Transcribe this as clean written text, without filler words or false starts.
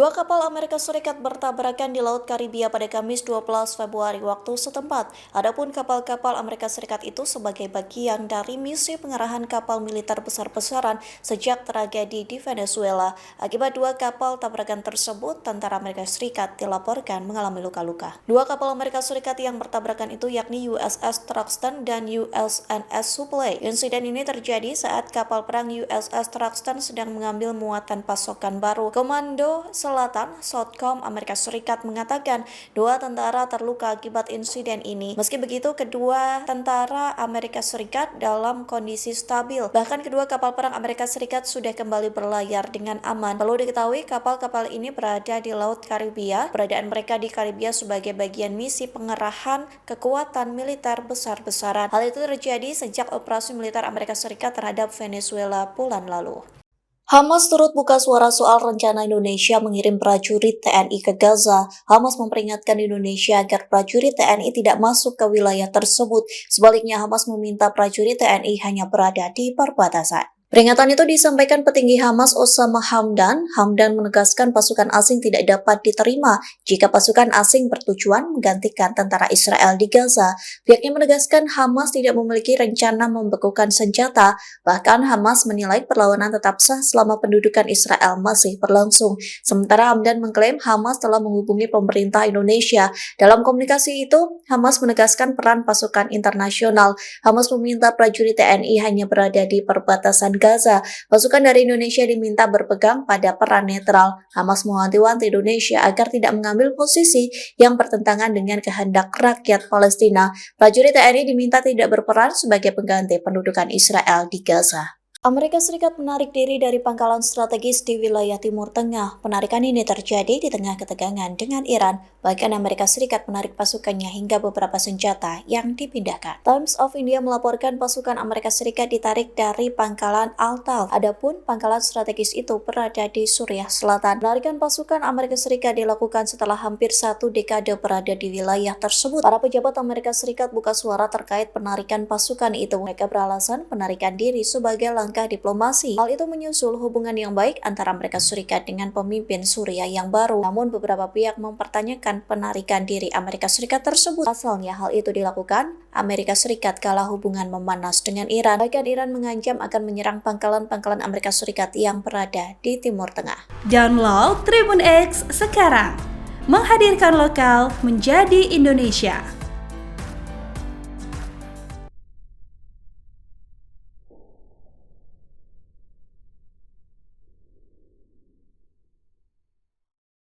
Dua kapal Amerika Serikat bertabrakan di Laut Karibia pada Kamis 12 Februari waktu setempat. Adapun kapal-kapal Amerika Serikat itu sebagai bagian dari misi pengarahan kapal militer besar-besaran sejak tragedi di Venezuela. Akibat dua kapal tabrakan tersebut, tentara Amerika Serikat dilaporkan mengalami luka-luka. Dua kapal Amerika Serikat yang bertabrakan itu yakni USS Truxtun dan USNS Supply. Insiden ini terjadi saat kapal perang USS Truxtun sedang mengambil muatan pasokan baru. Komando Selatan, Southcom Amerika Serikat mengatakan dua tentara terluka akibat insiden ini. Meski begitu, kedua tentara Amerika Serikat dalam kondisi stabil. Bahkan kedua kapal perang Amerika Serikat sudah kembali berlayar dengan aman. Perlu diketahui, kapal-kapal ini berada di Laut Karibia. Keberadaan mereka di Karibia sebagai bagian misi pengerahan kekuatan militer besar-besaran. Hal itu terjadi sejak operasi militer Amerika Serikat terhadap Venezuela bulan lalu. Hamas turut buka suara soal rencana Indonesia mengirim prajurit TNI ke Gaza. Hamas memperingatkan Indonesia agar prajurit TNI tidak masuk ke wilayah tersebut. Sebaliknya, Hamas meminta prajurit TNI hanya berada di perbatasan. Peringatan itu disampaikan petinggi Hamas Osama Hamdan. Hamdan menegaskan pasukan asing tidak dapat diterima jika pasukan asing bertujuan menggantikan tentara Israel di Gaza. Pihaknya menegaskan Hamas tidak memiliki rencana membekukan senjata. Bahkan Hamas menilai perlawanan tetap sah selama pendudukan Israel masih berlangsung. Sementara Hamdan mengklaim Hamas telah menghubungi pemerintah Indonesia. Dalam komunikasi itu, Hamas menegaskan peran pasukan internasional. Hamas meminta prajurit TNI hanya berada di perbatasan Gaza. Pasukan dari Indonesia diminta berpegang pada peran netral. Hamas mewanti-wanti Indonesia agar tidak mengambil posisi yang bertentangan dengan kehendak rakyat Palestina. Prajurit TNI diminta tidak berperan sebagai pengganti pendudukan Israel di Gaza. Amerika Serikat menarik diri dari pangkalan strategis di wilayah Timur Tengah. Penarikan ini terjadi di tengah ketegangan dengan Iran. Bahkan Amerika Serikat menarik pasukannya hingga beberapa senjata yang dipindahkan. Times of India melaporkan pasukan Amerika Serikat ditarik dari pangkalan Al-Tal. Adapun pangkalan strategis itu berada di Suriah Selatan. Penarikan pasukan Amerika Serikat dilakukan setelah hampir 1 dekade berada di wilayah tersebut. Para pejabat Amerika Serikat buka suara terkait penarikan pasukan itu. Mereka beralasan penarikan diri sebagai langkah diplomasi. Hal itu menyusul hubungan yang baik antara Amerika Serikat dengan pemimpin Suriah yang baru. Namun beberapa pihak mempertanyakan penarikan diri Amerika Serikat tersebut. Pasalnya hal itu dilakukan Amerika Serikat kala hubungan memanas dengan Iran. Bahkan Iran mengancam akan menyerang pangkalan-pangkalan Amerika Serikat yang berada di Timur Tengah. Download Tribun X sekarang. Menghadirkan lokal menjadi Indonesia.